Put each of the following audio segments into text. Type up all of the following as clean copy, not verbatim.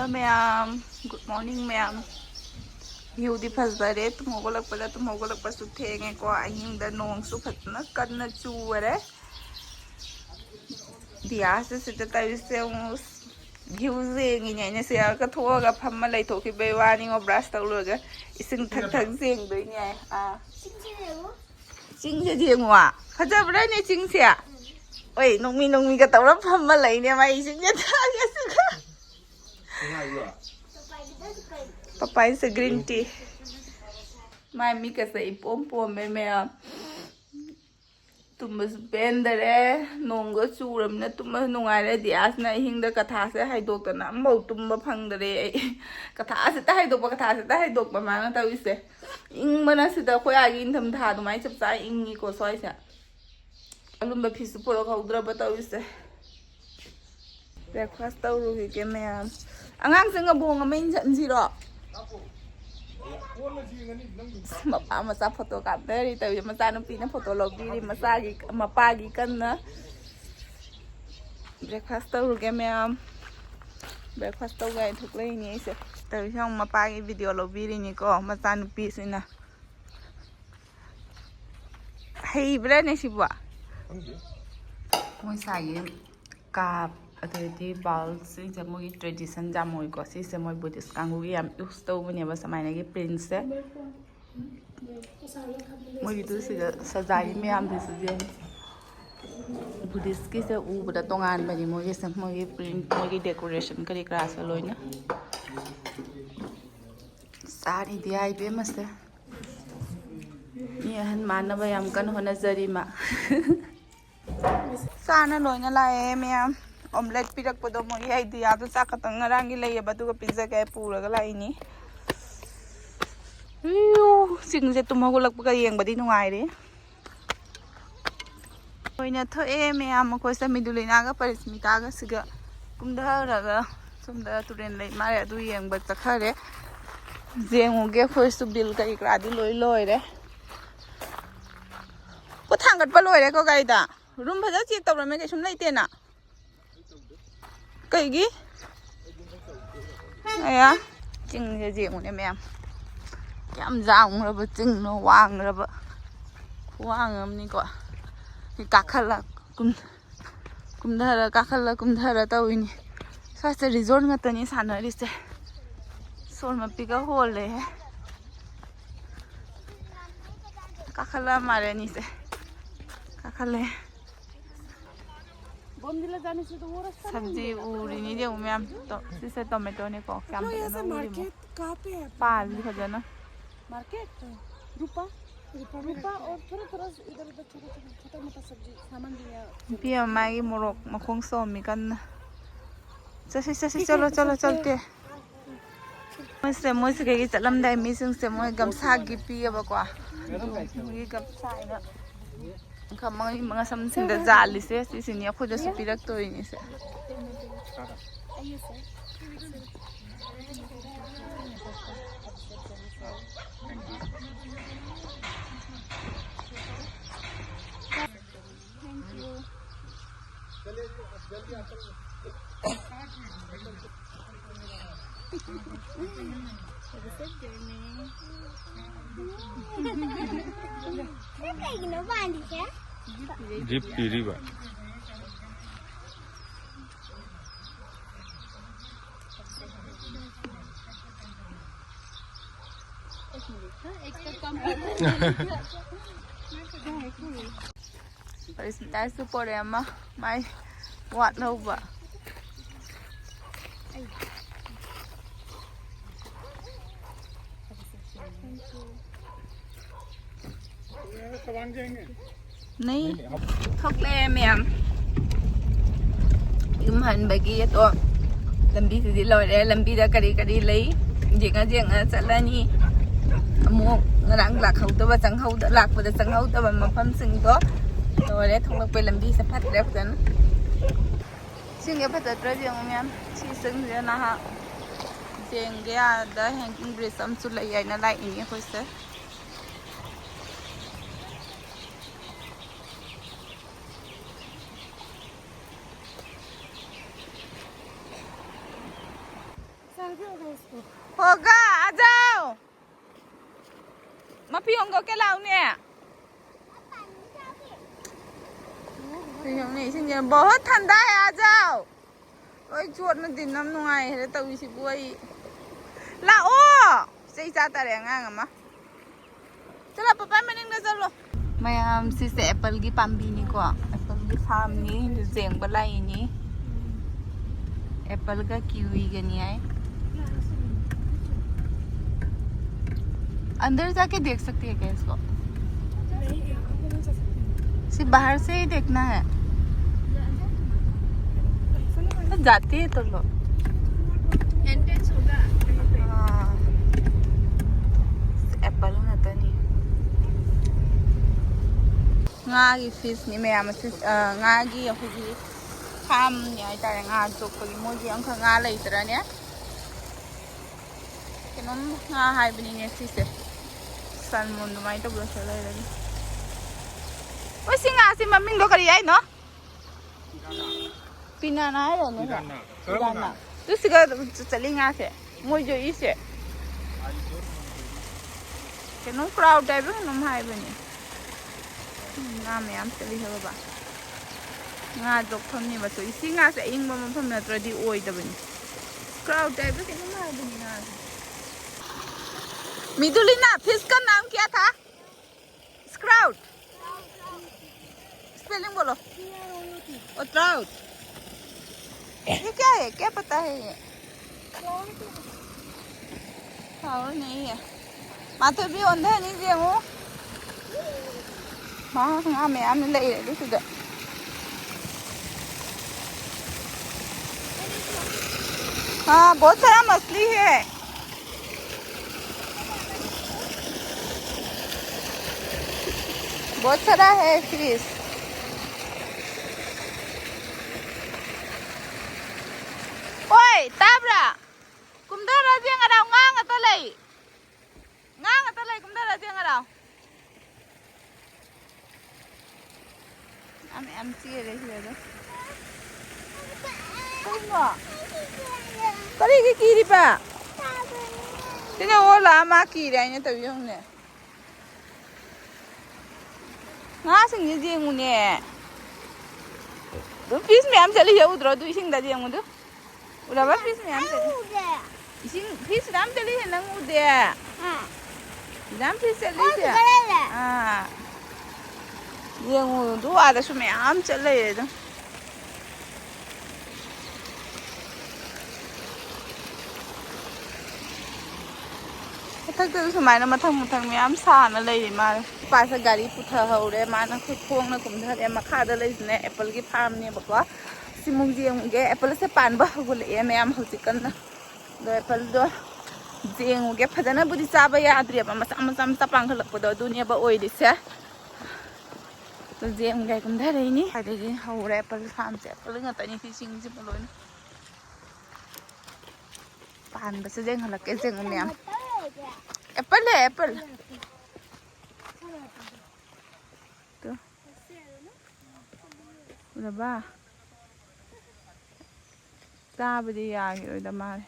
ma'am. Good morning, ma'am. View di fazare tum hogolak su thenge ko ahing da nong su phatna kanna chuare. Diya se ta se view zeng ni ne se ka tho ga phamma lai thoki be wani ngo brush taw lo ga ising thak zeng doi ne a ching je jeng wa phajabra ne ching se oi nongmi ga tawra phamma lai ne mai ising ne tha ga su ka papai se green tea mai mi ka se pom me tumas bendere nongo churam na tumas nungaire dias na hingda katha se haidok ta na mo tumba phangdare katha se ta haidok ba ma ta wise ing mana se da khoi agi in tham tha dumai chap cha ing ni ko soi sa alumba phisu poro khaudra ba ta wise breakfast taw ru ke me angang sing abong amin jan ziro mapa masa photo kapteri tawi masa nupi na photo lobiri masagi mapagi kan na breakfast taw ruge ma'am breakfast taw gai thuk lai ni se tawi sang mapagi video lobiri ni ko masa nupi sina hei bra ne sibwa moi sai kap अतोदी बाल्स से मोगी tradition जामोई को से मोई Buddhist Kangu याम use तो बने बस मायने के प्रिंस से मोगी तो से सजाई में हम दिस जे बुद्धिस्ट के से उ बदा तोंगान बनी मोगी से मोगी प्रिंट मोगी डेकोरेशन करी क्लास लोइना सारी दियाई बे मसे ये हन मानव याम कन होना जरीमा साना लोइना लाए ma'am omelette pirak podo mo ai diya do sa katang rangi lay ba du pizza kay pura ga lai ni sing je tumagulak pa yeng ba di nungai re oina tho e me am ko sa midulina ga parismita ga siga kumda ra sumda turen lai mare du yeng ba chakhare jengu ge khoi su bil kai kra di loi re ko thangat pa loi re ko gai da room bhaja check tor me ke sum lai te na Kaigi? Aya, ching je je ngune mem. Kam jaung ra ba ching no wang ra ba. Wang am ni ko. Ni kakhala kumdhara ta wini. Sa se resort nga tani sanari se. Sol ma piga hole le. Kakhala mare ni se. Kakhale सब्जी उड़ी नहीं दे ma'am तो इसे tomato ने को क्या market कहाँ पे है पाल दिखा जाना मार्केट रूपा और थोड़ा इधर छोटा मोटा सब्जी सामान दिया पिया मागी मोरक मखोंग सोमी कन चलो चलते मोसे के चलम दाई मिसिंग से मोय गमसा गी पिया बको मोय गमसा ना Kamang mga samsing da jali se sini ako da supirak to ini se. Jeep piri ba. Parismita support ama mai wat no ba. नहीं थक ले मैम यम हन बगी तो लंबी से लौरे लंबी दा करी लई जेंगा चलनी अमुक ngरang lakhauda changhauda lakpada changhauda mafam sing to lore thonglak pe lambi se phat rep kan sing ge phat tra jeng myam chi sing je na ha jeng ge da hanging bridge am chu lai ai na lai ini khoi se कैसे होगा इसको? होगा, आ जाओ। मफियों को क्या लाऊंगे? बहुत ठंडा है, आ जाओ। ओए छोड़ना दिन नम नुआई है तो इसी बुआई लाओ सही चाहता रहे अंगा चलो पापा मैंने न चलो मैम सिसे एप्पल की पम्बी नी को एप्पल की फार्म नी जेंग बलाई नी एप्पल का कीवी गनी है अंदर जाके देख सकती है क्या इसको? सिर्फ बाहर से ही देखना है तो जाते हैं तो लोग एंट्रेंस होगा हाँ एप्पल होता नहीं ngagi fish ni mayam si ngagi ahugi farm ni ai tare nga jokpagi moji angkha nga leitara ne kenom nga haibini ne sise salmon du mai to blo sala lagi oi singa si maming do kari ai no pinana ai ne pinana tu siga chali nga se mojo ise kenom crowd dai bu nom haibini nga ma'am चली है बाबा nga jok pham ni ba to isi nga se ing ba ma pham na tradi oi da bani crowd type के ना मार बनी ना मिदुलिना fish का नाम क्या था? स्क्राउट स्पेलिंग बोलो और ट्राउट ये क्या है क्या पता है ये और नहीं है माथे भी ओंधे नहीं जे वो हाँ हाँ मैं आने ले रही थी तो हाँ बहुत सारा मछली है बहुत सारा है फिश ओए ताबरा कुमदरा जेंग अराव ngang atalay कुमदरा जेंग अराव I'm serious here. Kuma. Kali ki kiri pa. Tine ola ma kiri ai ne tawi hong ne. Nga sing ni jeng mu ne. Dum fish me am chali ya udro du sing da jeng mu du. Ura ba fish me am chali. Sing fish dam chali he nang ude. Ha. Dam fish chali se. Ah. Yang dua ada cuma am celai itu. Thắc tự số máy nó mà thằng mẹ am xa nó lấy mà phải sẽ gari putha hậu đấy mà nó khuyết khuôn nó cũng thật em mà khá đó lấy này apple cái farm này bạc quá simung riêng cái apple sẽ pan bạc của lấy em hậu chicken đó rồi apple đó riêng cái phải nó budi chaba ya adri mà sam tapang khalak pada dunia ba oi di se तो GeM गए कुम धरे नी हाइदे हौरे Apple farm से Apple ngata ni fishing ji boloi pan ba se jeng halak ke jeng myam Apple है Apple तो रबा चाबदि यागिरो the मारे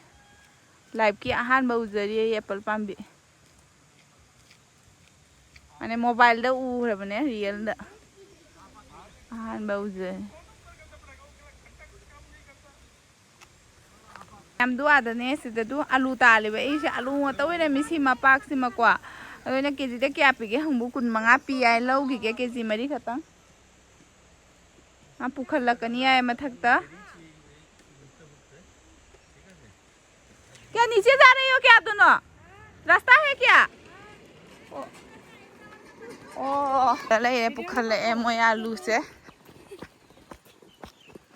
life की अहानबा उजरी Apple पाम्बी माने मोबाइल दा उरबने रियल दा अहानबा उजरी हम दुआदने सिददु आलू तालिबे इसे आलू तवैना मिसी मपाक सिमक्वा अदोना केजी दे क्या पिगे हंबु 15 पी आइ लौगिगे केजी मरी खतंग आ पुखलकनी आइ मथकता क्या नीचे जा रही हो क्या दोनों रास्ता है क्या ओ चले ये पुखल ए मोय आलू से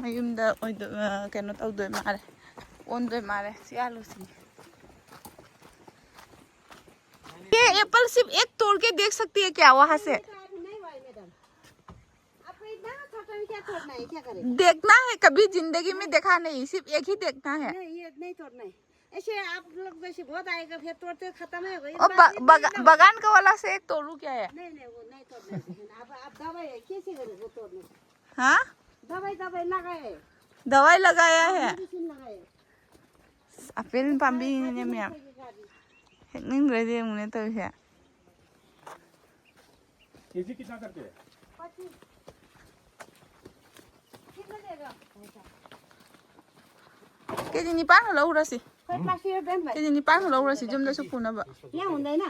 मयुमदा ओइदो केनो तौदो मारे ओंदो मारे सी आलू सी ये एप्पल सिर्फ एक तोड़ के देख सकती है क्या वहाँ से देखना है कभी जिंदगी में देखा नहीं सिर्फ एक ही देखना है ये नहीं तोड़ना है ऐसे आप लोग वैसे बहुत आएगा फिर तोड़ते खत्म है बगान का वाला से एक तोड़ू क्या है नहीं वो नहीं तोड़ना है आप दवाई कैसे करें वो तोड़ने हाँ दवाई लगाए दवाई लगाया है apel pambi ne ma'am hek ning re de mu ne to he KG कितना करके है? कितना देगा केजी नि पान लो रसी कोई प्लास्टिक बेन भाई केजी नि पान लो रसी जुम द सु पुना बा यहाँ हुँदैन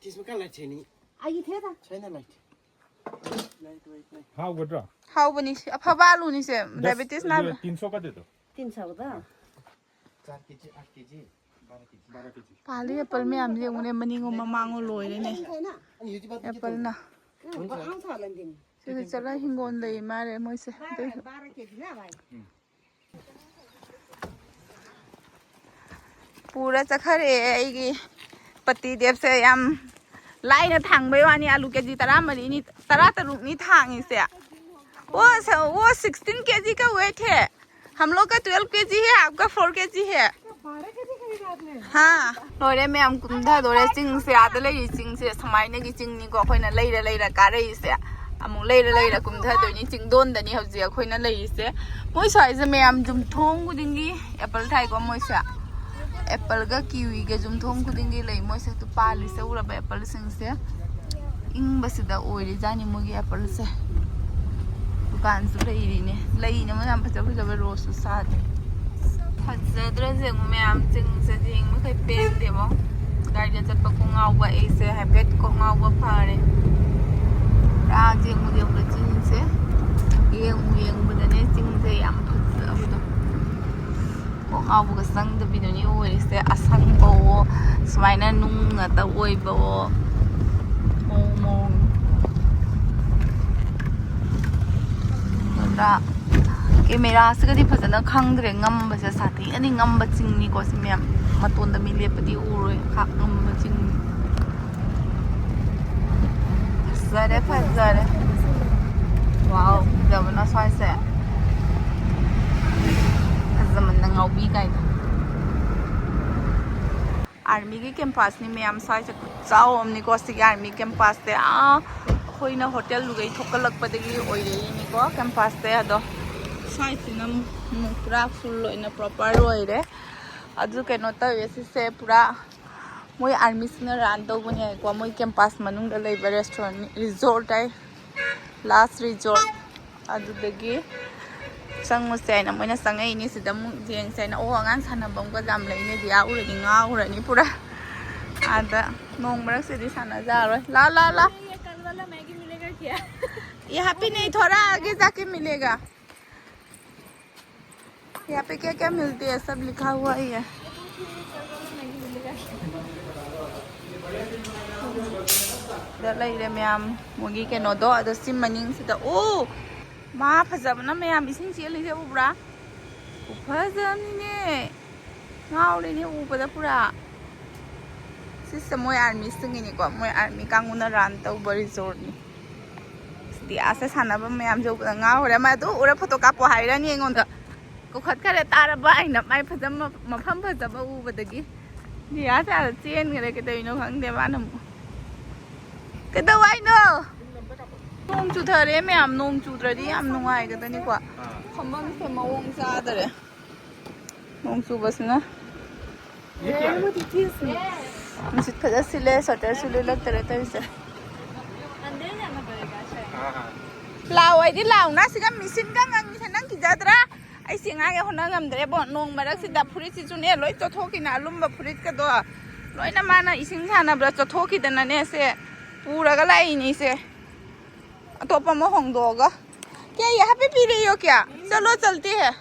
त्यसमा कहाँ लाइट छैन नि अघि थियो त छैन लाइट लाइट वेट लाइट हाँ गुड्रा हाउ बनी अफबा लु नि से डायबिटीज ना 300 का दे दो 300 त 4 केजी 8 केजी 12 केजी पाली एप्पल में हम जेंगु ने मनिंगो ममांगो लोइ रे ने छैन अनि यो चाहिँ एप्पल ना आउँछ होला नि तिमी से चला हिंगोन ले मारे मोइ से 12 केजी ल भाइ पूरा चखरे आइगी पति देव से याम लाइन थांगबे वानी आलू केजी 13 मरी नि 13 तरुक नि थांगी से वो 16 केजी का वेट है हम लोग का 12 केजी है आपका 4 केजी है 12 केजी खरीदा आपने हाँ लोरे में हम कुंधा दोरे चिंग से आते ले चिंग से समाइने की चिंग नि को खोइना लेरा कारे से अमु लेरा कुंधा दो नि चिंग दोन दनी हौजी खोइना ले से मोइ साइज में हम जुम थोंग गुदिंगी एप्पल थाई को मोइ सा एप्पल का किवी के जुम थोंग गुदिंगी ले मोइ से तो पाली से उरा एप्पल सिंग से इंग बसिदा ओइरे जानी मोगी एप्पल से दुकान से लेने मैं हम फजब रोज साथ फजद्र जेंगु मैं हम चिंग से जिंग में कई पेन देबो गाड़ी चटप को ngawa ऐसे हैबिट को ngawa फारे रा जेंगु जेंगु चिंग से ये बदने चिंग से याम फजबदो को ngawa का संग द बिदोनी ओइ से असंग बो समाइना नुंग त ओइ बो मो कैमेरा से कभी फजना खंगद्रे ngam से साथी अनि ngam चिंगनी को से मैम मतोन द मिले पति उरोय खा ngam चिंग फजरे वाओ जबना साइ से जमन न ngaubi kai आर्मी के कैंपस नि मैम साइ से चाओ हमनी को से आर्मी कैंपस ते आ खोइना होटल लुगै थोकलकपदगी ओइरेनी को कैंपस ते अदो साइसिना पूरा फुल ओइना प्रॉपर ओइरे अदु केनो तवेसी से पूरा मोय आर्मी सिना रान तौबने को मोय कैंपस मनुंग द लेबा रेस्टोरेंट रिजोर्ट आई लास्ट रिजोर्ट अदु दगी संगो से ना मोयना संगै नि सिदा मु जेंग से ना ओ अंगान सानबम को जाम लेने दिया उरनि ngaurani पूरा आदा नोंग मरक से दि साना जारो ला वाला मैगी मिलेगा क्या यहाँ पे नहीं थोड़ा आगे जाके मिलेगा यहाँ पे क्या क्या मिलती है सब लिखा हुआ ही है दलाइरे मैम मुगी के नोदो अदो सिम मनिंग सिदा ओ मा फजबना मैम इसिंग चेली से उब्रा फजबनी ने ngaure ni ubada pura system मोय आर्मी सिंगिनी को मोय आर्मी कांगुना रान तौ रिजोर्ट नि दिया से सानाबा मैम जो ngaure मा दु उरा फोटो कापो हाइरानी एंगोन द को खत करे तारबा आइना माइ फजम मफम फजब उबदगी दिया ता चेन गरे के तइनो खंगदे बानम के दवाइनो नोंग चुथरे मैम नोंग चुद्रदी याम नुंगाइ गदनी को खमम से मवोंग सादरे नोंग चुबसना मुझे फजा सिले सटर सिले लगते रहते हैं इसे अंदर जाना पड़ेगा शायद लाओ आई दी लाओ ना सिगा मिशन का नंग से नंग की जात्रा ऐसे आगे होना गम दरे बो नोंग मरक से दा फुरी सी चुने लोई तो थोकी ना लुम्बा फुरी का दो लोई ना माना इसिंग साना ब्रा तो थोकी दना ने से पूरा गला ही नहीं से तो पमो होंग दोगा क्या यहाँ पे पी रही हो क्या चलो चलते हैं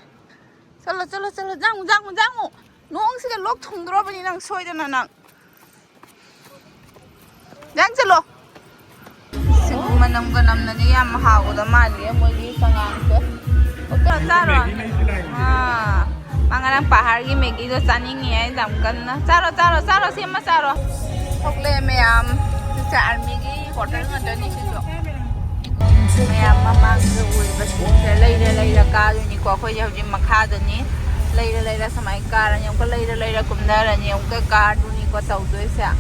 चलो चलो चलो जाऊँ नोंग से लोग थुंद्रो बनी नंग सोई दना नंग जान चलो सिंगमनम गनम ननी याम हाउदा मालिए मोगी संगांग से ओके चारो हां मंगरang पहाड़ की मैगी जो चानिंग है जमकन ना चारो सेमा चारो थोकले में याम से आर्मी की होटल में दनी से जो मैं याम मामा जो उई बस लेरा का नि को खोय हजि मखा दनी लेरा समय कार यम को लेरा कुमदार नि यम का कार दुनी को तौदोय से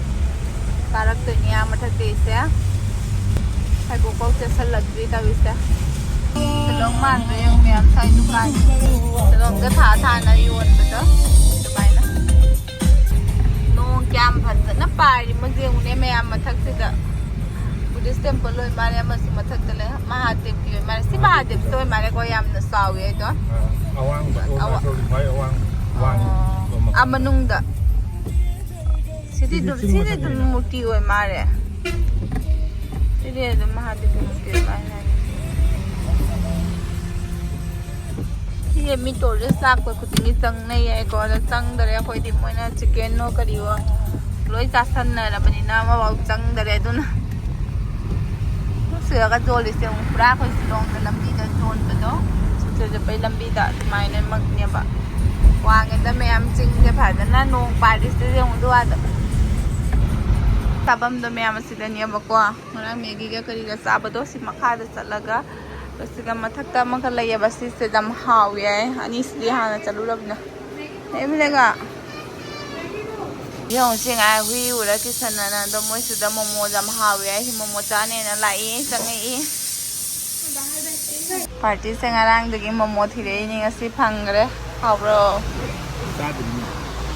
कारक तो निया मठक देसे है गोको से सलगरी तविसे लोग मान रहे हैं मैं साइ दुकान लोग का था ना योन बता तो बाय ना ꯌꯥꯝ ꯐꯖꯅ ꯄꯥꯏꯔꯤ ꯃꯨꯖꯦꯡꯅꯦ ꯃꯌꯥꯝ ꯃꯊꯛꯁꯤꯗ ꯕꯨꯗꯤꯁ ꯇꯦꯝꯄꯜ ꯑꯣꯏ ꯃꯥꯜꯂꯦ ꯑꯃꯁꯨ ꯃꯊꯛꯇ ꯂꯩ ꯃꯍꯥꯗꯦꯕꯀꯤ ꯑꯣꯏ ꯃꯥꯜꯂꯦ ꯁꯤ ꯃꯍꯥꯗꯦꯕꯁꯨ ꯑꯣꯏ ꯃꯥꯜꯂꯦꯀꯣ ꯌꯥꯝꯅ ꯆꯥꯎꯋꯤ ꯑꯩꯗꯣ ꯃꯅꯨꯡꯗ ꯁꯤꯗꯤ ꯑꯗꯨꯝ ꯃꯨꯔꯇꯤ ꯑꯣꯏ ꯃꯥꯜꯂꯦ ꯁꯤꯗꯤ ꯑꯗꯨꯝ ꯃꯍꯥꯗꯦꯕꯀꯤ ꯃꯨꯔꯇꯤ ꯑꯣꯏ ꯃꯥꯜꯂꯦ ꯁꯤꯁꯦ ꯃꯤ ꯇꯣꯔꯤꯁ ꯂꯥꯛꯄ ꯈꯨꯗꯤꯡꯒꯤ ꯆꯪꯅꯩꯌꯦꯀꯣ ꯑꯗꯣ ꯆꯪꯗꯔꯦ ꯑꯩꯈꯣꯏꯗꯤ ꯃꯣꯏꯅ ꯆꯤꯛꯀꯦꯟꯅꯣ ꯀꯔꯤꯑꯣ ꯂꯣꯏ ꯆꯥꯁꯟꯅꯔꯕꯅꯤꯅ ꯑꯃꯐꯥꯎ ꯆꯪꯗꯔꯦ ꯑꯗꯨꯅ ꯁꯤꯔꯒ ꯌꯣꯜꯂꯤꯁꯦ ꯑꯃꯨꯛ ꯄꯨꯔꯥ ꯑꯩꯈꯣꯏ ꯁꯤꯂꯣꯡꯗ ꯂꯝꯕꯤꯗ ꯌꯣꯟꯕꯗꯣ ꯁꯨꯆꯦ ꯆꯠꯄꯩ ꯂꯝꯕꯤꯗ ꯑꯗꯨꯃꯥꯏꯅꯃꯛꯅꯦꯕ ꯋꯥꯡꯉꯦꯗ ꯃꯌꯥꯝ ꯆꯤꯡꯁꯦ ꯐꯖꯅ ꯅꯣꯡ ꯄꯥꯏꯔꯤꯁꯤꯗ ꯑꯃꯨꯛ ꯑꯗꯨꯋꯥꯏꯗ ꯆꯥꯐꯝꯗꯣ ꯃꯌꯥꯝ ꯑꯁꯤꯗꯅꯦꯕꯀꯣ ꯉꯔꯥꯡ ꯃꯦꯒꯤꯒ ꯀꯔꯤꯒ ꯆꯥꯕꯗꯣ ꯁꯤ ꯃꯈꯥꯗ ꯆꯠꯂꯒ ꯁꯤꯒ ꯃꯊꯛꯇ ꯑꯃꯒ ꯂꯩꯌꯦꯕ ꯁꯤꯁꯦ ꯌꯥꯝ ꯍꯥꯎꯋꯦ ꯑꯅꯤꯁꯤꯗꯤ ꯍꯥꯟꯅ ꯆꯠꯂꯨꯔꯕꯅ ꯂꯩꯃꯤꯅꯦꯒ ꯌꯦꯡꯉꯨꯁꯤ ꯉꯥꯏ ꯍꯨꯏ ꯎꯔ ꯀꯤꯁꯟꯅꯅ ꯑꯗꯣ ꯃꯣꯏꯁꯤꯗ ꯃꯣꯃꯣ ꯌꯥꯝ ꯍꯥꯎꯋꯦ ꯑꯩ ꯃꯣꯃꯣ ꯆꯥꯅꯦꯅ ꯂꯥꯛꯏ ꯆꯪꯉꯛꯏ ꯄꯥꯔꯇꯤꯁꯦ ꯉꯔꯥꯡꯗꯒꯤ ꯃꯣꯃꯣ ꯊꯤꯔꯛꯏꯅꯤ ꯉꯁꯤ ꯐꯪꯈ꯭ꯔꯦ ꯍꯥꯎꯕ꯭ꯔꯣ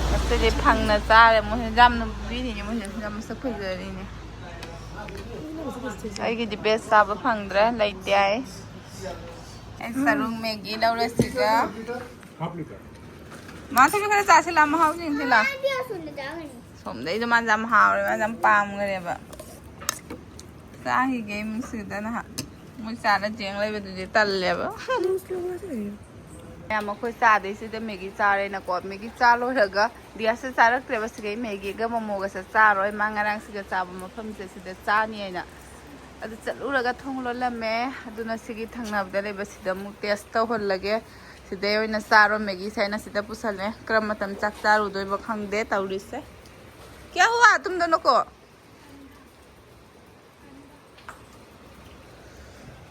ꯉꯁꯤꯗꯤ ꯐꯪꯅ ꯆꯥꯔꯦ ꯃꯣꯏꯁꯦ ꯌꯥꯝꯅ ꯄꯤꯔꯤꯅꯦ ꯃꯣꯏꯁꯦ ꯌꯥꯝ ꯃꯁꯛ ꯐꯖꯔꯤꯅꯦ ꯑꯩꯒꯤꯗꯤ ꯕꯦꯁ ꯆꯥꯕ ꯐꯪꯗ꯭ꯔꯦ ꯂꯩꯇꯦ ꯑꯩ ꯁꯔꯨꯡ ꯃꯦꯒꯤ ꯂꯧꯔꯁꯤꯒ ꯃꯥꯊꯣꯏ ꯈꯔ ꯆꯥꯁꯤꯜꯂ ꯃꯍꯥꯎ ꯌꯦꯡꯁꯤꯜꯂ ꯁꯣꯝꯗꯩꯗꯣ ꯃꯥꯁꯦ ꯌꯥꯝ ꯍꯥꯎꯔꯦ ꯃꯥꯁꯦ ꯌꯥꯝ ꯄꯥꯝꯈ꯭ꯔꯦꯕ ꯆꯥꯈꯤꯒꯦ ꯃꯤꯁꯤꯗ ꯅꯍꯥꯟ ꯃꯣꯏ ꯆꯥꯅ ꯆꯦꯡ ꯂꯩꯕꯗꯨꯗꯤ ꯇꯜꯂꯦꯕ ꯃꯌꯥꯝ ꯑꯩꯈꯣꯏ ꯆꯥꯗꯣꯏꯁꯤꯗ ꯃꯦꯒꯤ ꯆꯥꯔꯦꯅꯀꯣ ꯃꯦꯒꯤ ꯆꯥ ꯂꯣꯏꯔꯒ ꯗꯤꯌꯥꯁꯦ ꯆꯥꯔꯛꯇ꯭ꯔꯦꯕ ꯁꯤꯒꯩ ꯃꯦꯒꯤꯒ ꯃꯣꯃꯣꯒꯁꯦ ꯆꯥꯔꯣꯏ ꯃꯥ ꯉꯔꯥꯡ ꯁꯤꯒ ꯆꯥꯕ ꯃꯐꯝꯁꯦ ꯁꯤꯗ ꯆꯥꯅꯤ ꯍꯥꯏꯅ ꯑꯗꯨ ꯆꯠꯂꯨꯔꯒ ꯊꯣꯡ ꯂꯣꯜꯂꯝꯃꯦ ꯑꯗꯨꯅ ꯁꯤꯒꯤ ꯊꯪꯅꯕꯗ ꯂꯩꯕ ꯁꯤꯗ ꯑꯃꯨꯛ ꯇꯦꯁ ꯇꯧꯍꯜꯂꯒꯦ ꯁꯤꯗꯩ ꯑꯣꯏꯅ ꯆꯥꯔꯣ ꯃꯦꯒꯤꯁꯦ ꯑꯩꯅ ꯁꯤꯗ ꯄꯨꯁꯜꯂꯦ ꯀꯔꯝꯕ ꯃꯇꯝ ꯆꯥꯛ ꯆꯥꯔꯨꯗꯣꯏꯕ ꯈꯪꯗꯦ ꯇꯧꯔꯤꯁꯦ ꯀꯌꯥ ꯍꯨꯋꯥ ꯇꯨꯝꯗꯅꯀꯣ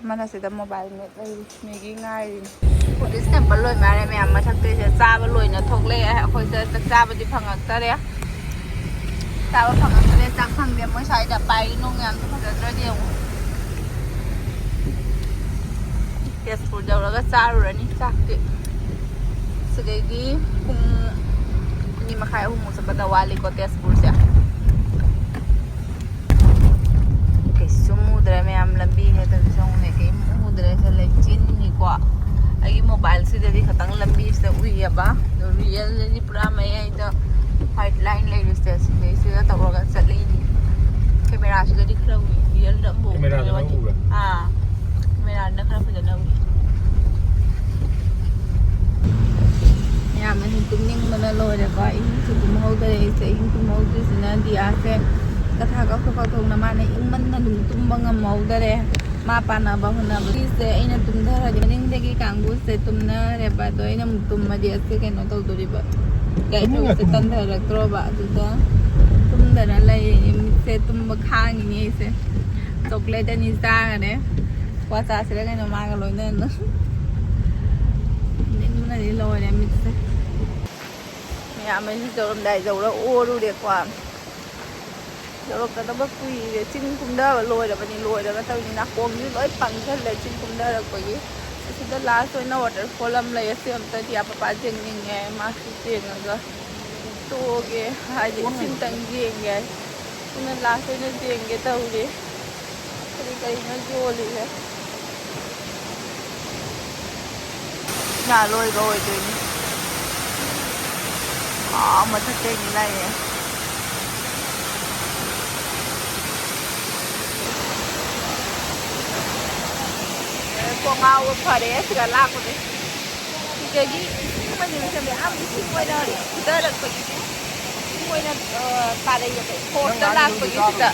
ꯃꯅ ꯁꯤꯗ ꯃꯣꯕꯥꯏꯜ ꯅꯦꯠ ꯂꯩꯔꯤ ꯃꯦꯒꯤ ꯉꯥꯏꯔꯤꯅꯤ ꯕꯨꯗꯤꯁ ꯇꯦꯝꯄꯜ ꯂꯣꯏ ꯃꯥꯜꯂꯦ ꯃꯌꯥꯝ ꯃꯊꯛꯇꯩꯁꯦ ꯆꯥꯕ ꯂꯣꯏꯅ ꯊꯣꯛꯂꯛꯑꯦ ꯑꯩꯈꯣꯏꯁꯦ ꯆꯥꯛ ꯆꯥꯕꯗꯤ ꯐꯪꯉꯛꯇꯔꯦ ꯆꯥꯕ ꯐꯪꯉꯛꯇꯔꯦ ꯆꯥꯛ ꯐꯪꯗꯦ ꯃꯣꯏ ꯁ꯭ꯋꯥꯏꯗ ꯄꯥꯏꯔꯤ ꯅꯣꯡ ꯌꯥꯝꯁꯨ ꯐꯖꯗ꯭ꯔꯗꯤ ꯑꯃꯨꯛ ꯇꯦꯖꯄꯨꯔ ꯌꯧꯔꯒ ꯆꯥꯔꯨꯔꯅꯤ ꯆꯥꯛꯇꯤ ꯁꯤꯗꯒꯤ ꯄꯨꯡ 2:30-3 ꯆꯠꯄꯗ ꯋꯥꯠꯂꯤꯀꯣ ꯇꯦꯖꯄꯨꯔꯁꯦ ꯀꯩꯁꯨ ꯃꯨꯗ꯭ꯔꯦ ꯃꯌꯥꯝ ꯂꯝꯕꯤꯅꯦ ꯑꯗꯨꯁꯨ ꯑꯃꯨꯛꯅꯦ ꯀꯩꯝ ꯃꯨꯗ꯭ꯔꯦ ꯁꯦ ꯂꯩꯆꯤꯟꯅꯤꯀꯣ ꯑꯩꯒꯤ ꯃꯣꯕꯥꯏꯜꯁꯤꯗꯗꯤ ꯈꯤꯇꯪ ꯂꯝꯕꯤꯁꯤꯗ ꯎꯏꯌꯦꯕ ꯑꯗꯣ ꯔꯤꯌꯦꯜꯗꯗꯤ ꯄꯨꯔꯥ ꯃꯌꯥꯏꯗ ꯋꯥꯏꯠ ꯂꯥꯏꯟ ꯂꯩꯔꯤꯁꯦ ꯁꯤꯗꯩꯁꯤꯗ ꯇꯧꯔꯒ ꯆꯠꯂꯛꯏꯅꯤ ꯀꯦꯃꯦꯔꯥꯁꯤꯗꯗꯤ ꯈꯔ ꯎꯏ ꯔꯤꯌꯦꯜꯗ ꯑꯃꯨꯛ ꯀꯦꯃꯦꯔꯥꯗꯅ ꯈꯔ ꯐꯖꯅ ꯎꯏ ꯌꯥꯝꯅꯁꯨ ꯇꯨꯝꯅꯤꯡꯕꯅ ꯂꯣꯏꯔꯦꯀꯣ ꯑꯍꯤꯡꯁꯨ ꯇꯨꯝꯍꯧꯗꯔꯦ ꯑꯩꯁꯦ ꯑꯍꯤꯡ ꯇꯨꯝꯍꯧꯗ꯭ꯔꯤꯁꯤꯅ ꯗꯤꯌꯥꯁꯦ ꯀꯊꯥ ꯀꯧꯊꯣꯛꯅ ꯃꯥꯅ ꯏꯪꯃꯟꯅ ꯑꯗꯨꯝ ꯇꯨꯝꯕ ꯉꯝꯍꯧꯗꯔꯦ ꯃꯥ ꯄꯥꯟꯅꯕ ꯍꯣꯠꯅꯕ ꯁꯤꯁꯦ ꯑꯩꯅ ꯇꯨꯝꯊꯔꯗꯤ ꯃꯅꯤꯡꯗꯒꯤ ꯀꯥꯡꯕꯨꯁꯦ ꯇꯨꯝꯅꯔꯦꯕ ꯑꯗꯣ ꯑꯩꯅ ꯑꯃꯨꯛ ꯇꯨꯝꯃꯗꯤ ꯑꯁꯦ ꯀꯩꯅꯣ ꯇꯧꯗꯣꯔꯤꯕ ꯒꯥꯔꯤꯁꯦ ꯇꯟꯊꯔꯛꯇ꯭ꯔꯣꯕ ꯑꯗꯨꯗ ꯇꯨꯝꯗꯅ ꯂꯩꯔꯤꯅꯤ ꯃꯤꯠꯁꯦ ꯇꯨꯝꯕ ꯈꯥꯡꯉꯤꯅꯤ ꯑꯩꯁꯦ ꯆꯣꯀ꯭ꯂꯦꯠ ꯑꯅꯤ ꯆꯥꯒꯅꯦ ꯀ꯭ꯋꯥ ꯆꯥꯁꯤꯔ ꯀꯩꯅꯣ ꯃꯥꯒ ꯂꯣꯏꯅꯅ ꯅꯤꯡꯕꯅꯗꯤ ꯂꯣꯏꯔꯦ ꯃꯤꯠꯁꯦ ꯃꯌꯥꯝ ꯑꯩꯁꯨ ꯌꯧꯔꯝꯗꯥꯏ ꯌꯧꯔ ꯑꯣꯔꯨꯔꯦꯀꯣ ꯌꯧꯔꯛꯀꯗꯕ ꯀꯨꯏꯔꯦ ꯆꯤꯡ ꯀꯨꯝꯊꯕ ꯂꯣꯏꯔꯕꯅꯤ ꯂꯣꯏꯔꯒ ꯇꯧꯔꯤꯅꯤ ꯅꯥꯀꯣꯡꯁꯤ ꯂꯣꯏ ꯄꯪꯁꯜꯂꯦ ꯆꯤꯡ ꯀꯨꯝꯊꯔꯛꯄꯒꯤ ꯑꯁꯤꯗ ꯂꯥꯁ ꯑꯣꯏꯅ ꯋꯥꯇꯔꯐꯣꯜ ꯑꯃ ꯂꯩ ꯑꯁꯤ ꯑꯝꯇ ꯗꯤꯌꯥ ꯄꯄꯥ ꯌꯦꯡꯅꯤꯡꯉꯦ ꯃꯥꯁꯨ ꯌꯦꯡꯉꯒ ꯇꯣꯛꯑꯒꯦ ꯍꯥꯏꯗꯤ ꯏꯁꯤꯡꯇꯪ ꯌꯦꯡꯒꯦ ꯑꯗꯨꯅ ꯂꯥꯁ ꯑꯣꯏꯅ ꯌꯦꯡꯒꯦ ꯇꯧꯔꯤ ꯀꯔꯤ ꯀꯔꯤꯅꯣ ꯌꯣꯜꯂꯤꯁꯦ ꯉꯥ ꯂꯣꯏꯕ ꯑꯣꯏꯗꯣꯏꯅꯤ ꯃꯊꯛꯇꯩꯅꯤ ꯂꯥꯛꯑꯦ ꯀꯣꯡꯉꯥꯎꯕ ꯐꯔꯦ ꯁꯤꯗ ꯂꯥꯛꯄꯅꯦ ꯁꯤꯗꯒꯤ ꯏꯁꯤꯡ ꯃꯅꯤꯡꯁꯦ ꯃꯌꯥꯝ ꯏꯁꯤꯡ ꯑꯣꯏꯅ ꯐꯨꯊꯔꯛꯄꯒꯤꯅꯦ ꯏꯁꯤꯡ ꯑꯣꯏꯅ ꯇꯥꯔꯛꯑꯦꯕ ꯐꯣꯔꯁꯇ ꯂꯥꯛꯄꯒꯤꯁꯤꯗ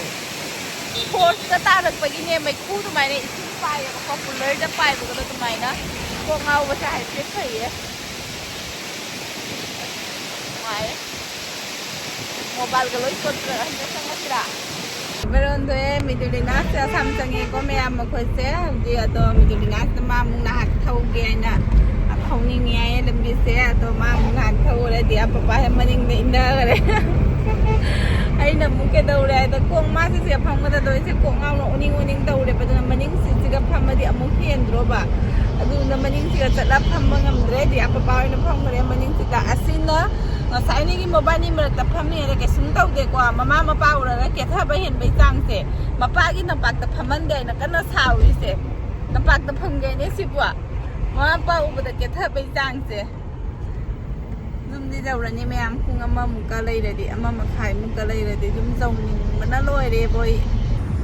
ꯐꯣꯔꯁꯇ ꯇꯥꯔꯛꯄꯒꯤꯅꯦ ꯃꯩꯈꯨ ꯑꯗꯨꯃꯥꯏꯅ ꯏꯁꯤꯡ ꯄꯥꯏꯌꯦꯕꯀꯣ ꯀꯨꯂꯔꯗ ꯄꯥꯏꯕꯒꯗꯣ ꯑꯗꯨꯃꯥꯏꯅ ꯀꯣꯛ ꯉꯥꯎꯕꯁꯦ ꯍꯥꯏꯐꯦꯠ ꯐꯩꯌꯦ ꯅꯨꯡꯉꯥꯏꯌꯦ ꯃꯣꯕꯥꯏꯜꯒ ꯂꯣꯏ ꯆꯣꯠꯇ꯭ꯔꯒ ꯍꯟꯗꯛ ꯆꯪꯉꯁꯤꯔꯥ ꯃꯔꯣꯟꯗꯣꯦ ꯃꯤꯗꯨꯂꯤꯅꯥꯁ ꯁꯝ ꯆꯪꯉꯦꯀꯣ ꯃꯌꯥꯝ ꯃꯈꯣꯏꯁꯦ ꯍꯧꯖꯤꯛ ꯑꯗꯣ ꯃꯤꯗꯨꯂꯤꯅꯥꯁꯅ ꯃꯥ ꯑꯃꯨꯛ ꯅꯍꯥꯛ ꯊꯧꯒꯦ ꯍꯥꯏꯅ ꯊꯧꯅꯤꯡꯉꯦ ꯍꯥꯏꯌꯦ ꯂꯝꯕꯤꯁꯦ ꯑꯗꯣ ꯃꯥ ꯑꯃꯨꯛ ꯅꯍꯥꯛ ꯊꯧꯔꯗꯤ ꯄꯄꯥ ꯃꯅꯤꯡꯗ ꯏꯟꯊꯈꯔꯦ ꯑꯩꯅ ꯑꯃꯨꯛ ꯀꯩꯗꯧꯔꯦ ꯍꯥꯏꯗ ꯈꯣꯡ ꯃꯥꯁꯤꯁꯦ ꯐꯝꯒꯗꯗꯣ ꯑꯩꯁꯦ ꯀꯣꯛ ꯉꯥꯎꯅ ꯑꯣꯅꯤꯡ ꯑꯣꯅꯤꯡ ꯇꯧꯔꯦꯕ ꯑꯗꯨꯅ ꯃꯅꯤꯡꯁꯤꯁꯤꯒ ꯐꯝꯃꯗꯤ ꯑꯃꯨꯛ ꯍꯦꯟꯗ꯭ꯔꯣꯕ ꯑꯗꯨꯅ ꯃꯅꯤꯡꯁꯤꯒ ꯆꯠꯂ ꯐꯝꯕ ꯉꯝꯗ꯭ꯔꯦ ꯗꯤꯌꯥ ꯄꯄꯥ ꯑꯣꯏꯅ ꯐꯝꯈ꯭ꯔꯦ ꯃꯅꯤꯡꯁꯤꯗ ꯑꯁꯤꯅ ꯉꯁꯥꯏꯅꯤꯒꯤ ꯃꯣꯕꯥꯏꯜꯅꯤ ꯃꯔꯛꯇ ꯐꯝꯃꯦꯅ ꯀꯩꯁꯨꯝ ꯇꯧꯗꯦꯀꯣ ꯃꯃꯥ ꯃꯄꯥ ꯎꯔꯒ ꯀꯦꯊꯕ ꯍꯦꯟꯕꯩ ꯆꯥꯡꯁꯦ ꯃꯄꯥꯒꯤ ꯂꯝꯄꯥꯛꯇ ꯐꯝꯍꯟꯗꯦ ꯍꯥꯏꯅ ꯀꯟꯅ ꯁꯥꯎꯔꯤꯁꯦ ꯂꯝꯄꯥꯛꯇ ꯐꯝꯒꯦꯅꯦ ꯁꯤꯕꯨ ꯃꯃꯥ ꯃꯄꯥ ꯎꯕꯗ ꯀꯦꯊꯕꯩ ꯆꯥꯡꯁꯦ ꯌꯨꯝꯗꯤ ꯌꯧꯔꯅꯤ ꯃꯌꯥꯝ ꯄꯨꯡ ꯑꯃꯃꯨꯛꯀ ꯂꯩꯔꯗꯤ 1:30ꯃꯨꯛꯀ ꯂꯩꯔꯗꯤ ꯑꯗꯨꯝ ꯌꯧꯅꯤꯡꯕꯅ ꯂꯣꯏꯔꯦ ꯕꯣꯏ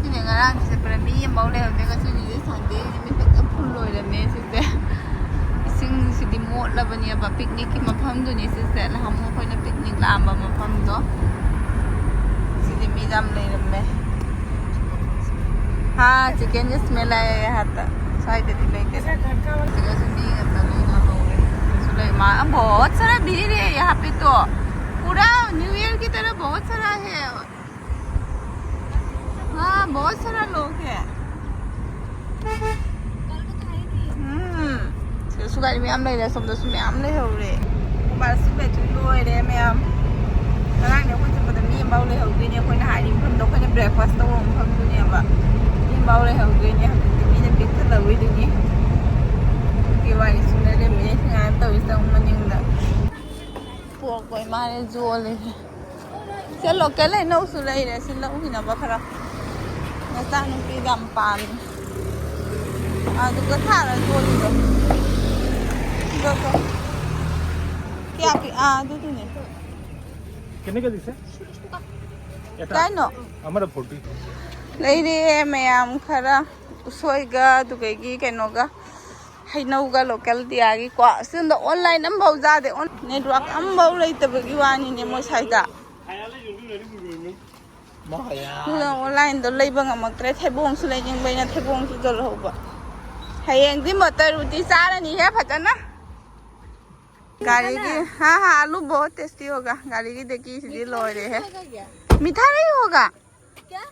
ꯁꯤꯅꯦ ꯉꯔꯥꯡ ꯆꯠꯄꯗ ꯃꯤ ꯑꯃꯐꯥꯎ ꯂꯩꯍꯧꯗꯦ ꯉꯁꯤꯗꯤ ꯁꯟꯗꯦ ꯅꯨꯃꯤꯠꯇ ꯐꯨꯜ ꯂꯣꯏꯔꯝꯃꯦ ꯁꯤꯁꯦ ꯏꯁꯤꯡꯁꯤꯗꯤ ꯃꯣꯠꯂꯕꯅꯦꯕ ꯄꯤꯛꯅꯤꯛꯀꯤ ꯃꯐꯝꯗꯨꯅꯤ ꯁꯤꯁꯦ ꯅꯍꯥꯟꯃꯨꯛ ꯑꯩꯈꯣꯏꯅ ꯄꯤꯛꯅꯤꯛ ꯂꯥꯛꯑꯝꯕ ꯃꯐꯝꯗꯣ ꯁꯤꯗꯤ ꯃꯤ ꯌꯥꯝ ꯂꯩꯔꯝꯃꯦ ꯍꯥ चिकन स्मेल आया यहाँ तक शायद लेके सिगरस भी करता लेना होगा सुले माँ बहुत सारा भीड़ है यहाँ पे तो पूरा न्यू ईयर की तरह बहुत सारा है हाँ बहुत सारा लोग है सुगारी में आम ले रहे सब दोस्त में आम ले हो रहे बस सुबह चुन लो रहे में आम कहाँ ने कुछ पता नहीं बाउ ले हो गई ने कोई ना हारी हम तो कोई ने ब्रेकफास्ट तो हम दुनिया बा बाउ ले हो गई ने हम तो ने बिक तो हुई दुनिया कि वाली सुने ले मैं यहाँ तो इस तरह मनिंग दा पोक कोई मारे जो ले चलो क्या ले नौ सुले रहे सिला उही ना बखरा ना तानु की दम पान तो था ना जो ले दो क्या दो ने कितने का दिसे काय नो हमारा 40 लेरे मैम खरा उसोइगा दुगैगी कैनोगा हैनौगा लोकल दियागी को सिंद ऑनलाइन अम्बाउ जादे नेटवर्क अम्बाउ लेतबगी वानी ने मो साइदा ऑनलाइन दो लेबा ngमक्त्रे थेबोंग सु लेजिंग बैना थेबोंग सु जल होबा हयेंग दि मटर रोटी चारनी है फजना गाड़ी की हाँ हाँ आलू बहुत टेस्टी होगा गाड़ी की देखिए इसलिए लो रहे हैं मीठा नहीं होगा क्या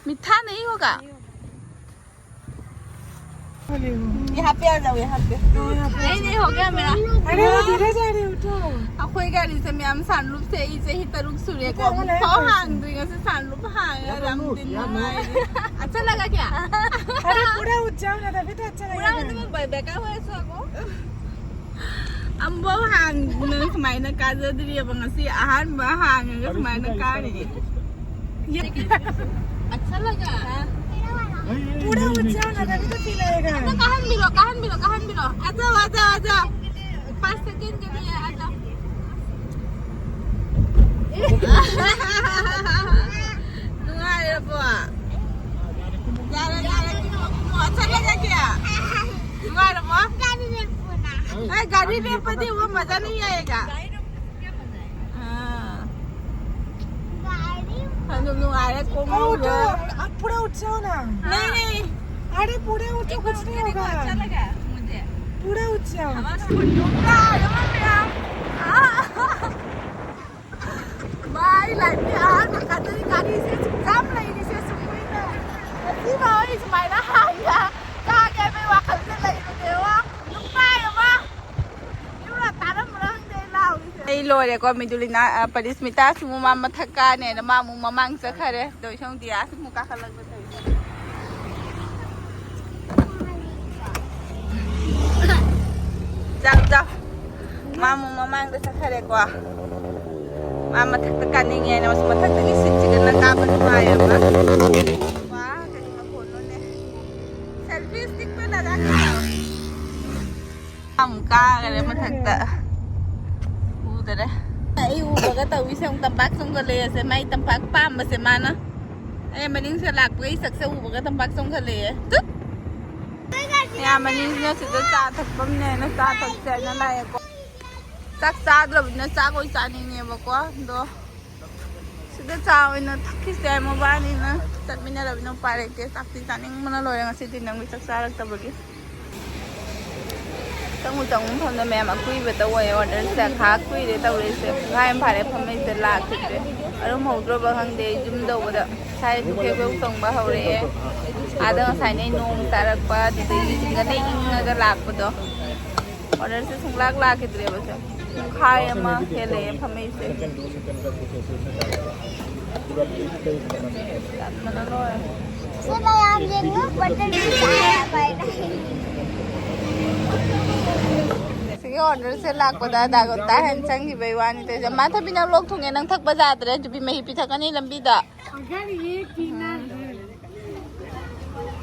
मीठा नहीं होगा यहाँ पे आ जाओ यहाँ पे नहीं हो गया मेरा अरे वो धीरे जा रहे उठो अखोई गाड़ी से मैं हम सानलुप से इसे ही तरुक सूर्य को हांग दूंगा से सानलुप हांग राम दिन में अच्छा लगा क्या अरे पूरा उठ जाओ ना तभी तो अच्छा लगेगा पूरा मतलब बेकार हुआ ऐसा को अम्बो हांग न समायना काजद्री बंगसी ahanba हांग न समायना कारी ये अच्छा लगा पूरा उठ जाओ ना तभी तो फील आएगा कहान बिलो आजा 5 सेकंड के लिए आजा नुआरे बुआ यार अच्छा लगा क्या नुआरे बुआ गाड़ी में पति वो मजा नहीं आएगा नुआरे को अब पूरा उठ जाओ ना नहीं अरे पूरा उठो कुछ नहीं होगा अच्छा लगा मुझे पूरा उठ जाओ भाई लाइफ में कतरी गाड़ी से काम नहीं से सुई ना ऐसी भाई स्माइल हाया का के मैं वखल से लई देवा लुपा यमा युरा तारम रंग दे लाउ ei lore ko midulina parismita sumu mama thaka ne na mamu mamang sa khare doi song dia sumu ka khalag ba Jauh mamu mamang da sa khare ko mama thak ka ni nge na mas mathak ta gisit chigan na ka ba maya ba wa kani ma phono ne selfie stick pe lada ka am ka gale mathak ta udare ai u ba ta wi song tampak song ka le se mai tampak pam ba se mana ai maning se lak pai sak se u ba tampak song ka le tut ya maning ne se ta thak pam ne na ta thak se na lai ko sak sa dro na sa ko sa ni ne ba ko do se ta cha oi na thak ki se mo ba ni na tat min na no pare ke sak ti sa ning mana lo yang se tin nang wi sak sa rak ta ba gi tông phong là mẹ mà quy về tàu ấy order sẽ khá quy để tàu đấy sẽ ngay em phải để phong mấy sẽ lạc thì đấy ở trong hậu rồi bằng hàng để zoom đầu vào đó sai chụp cái bông sông bao hậu đấy à đó sai này nung ta được qua thì cái này cái lạc vào đó order sẽ không lạc thì đấy bây giờ khai em mà cái này phong mấy sẽ mà nó rồi sẽ làm gì nữa bật lên cái bài này sige order से लापदा दागोता है संग की बेवानी ते मा थबी नंग लोग थुंगे नंग थक बजादरे जुबी मही पिथकनी लंबीदा अगर ये पीना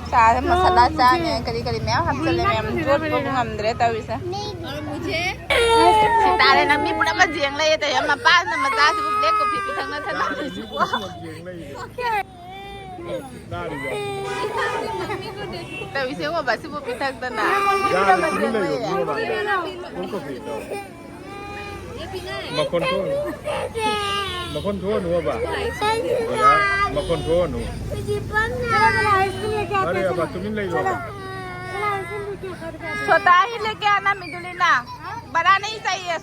सारे मसाला चाने करी करी मैं हम चले मैं जोत को ngамद्रे तविसे और मुझे सितारे नमी पुरा मजियंग ले ते हम पास न मजा से ब्लैक कॉफी पिथकना था ना तविसे वो बस वो पिथक दना पुरा मजियंग ले उनको पीता मक्खन थो नु बा मक्खन थो नु अरे अब तुम ले लो छोटा ही लेके आना मिदुलिना बड़ा नहीं चाहिए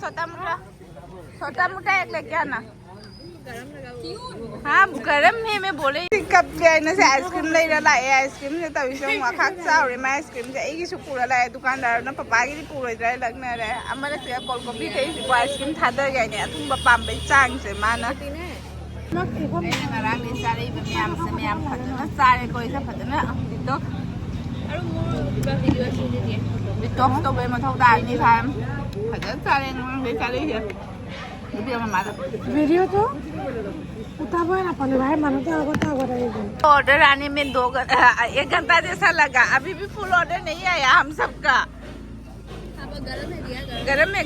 छोटा मोटा एक लेके आना हाँ गरम है मैं बोले कब जाने से आइसक्रीम ले रहा है आइसक्रीम से तभी से वहाँ खाक साउरे मैं आइसक्रीम से एक ही सुपूरा लाया दुकानदार ना पापा की पूरा इधर लगना रहा हमारे से कोल कॉफी थे इस आइसक्रीम था दर गए ने तुम पापा पे चांग से माना ngarang ni sare ibe miam phatna sare koi sa phatna TikTok aru mo ba video shi de TikTok to be ma thau da ni tham phatna sare ngang de sare je video ma da video तो उताबो ना पने भाई मानो तो आगोता order आने में 1 घंटा जैसा लगा अभी भी फुल ऑर्डर नहीं आया हम सबका अब गरम है दिया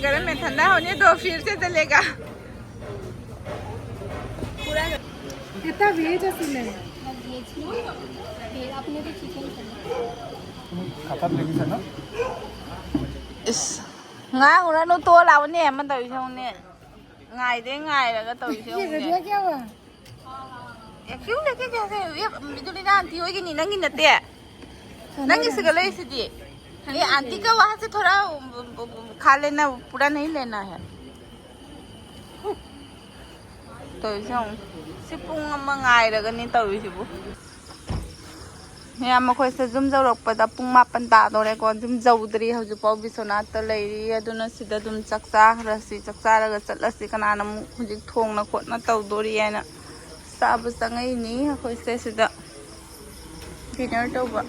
गरम में ठंडा होने दो फिर से चलेगा इतना वेज है सुने फिर अपने को चिकन खाता लेगी से ना इस ngang ura no to law ne man tawi song ne ngai de ngai la ga tawi song ये ne वीडियो क्या हुआ ya kyu le ke ja se ye miduli na anti hoy ki ni nangi na te nangi se gale se di ये aunty का वहाँ से थोड़ा खा लेना पूरा नहीं लेना है तो सिपुंग मंगाई रगनी तौरीसिबु मैम मखोइसे जुम जौरकपदा पुंग 8 तादोरेको जुम जौद्री हौजुपाव बिसोनाथ लैरी अदुना सिदा दुम चक्चारसी चक्चारगा चलसी कनाना हुजिक थोंगना खोटना तौदोरी हैना साब संगैनी अखोइसे सिदा डिनर तौबा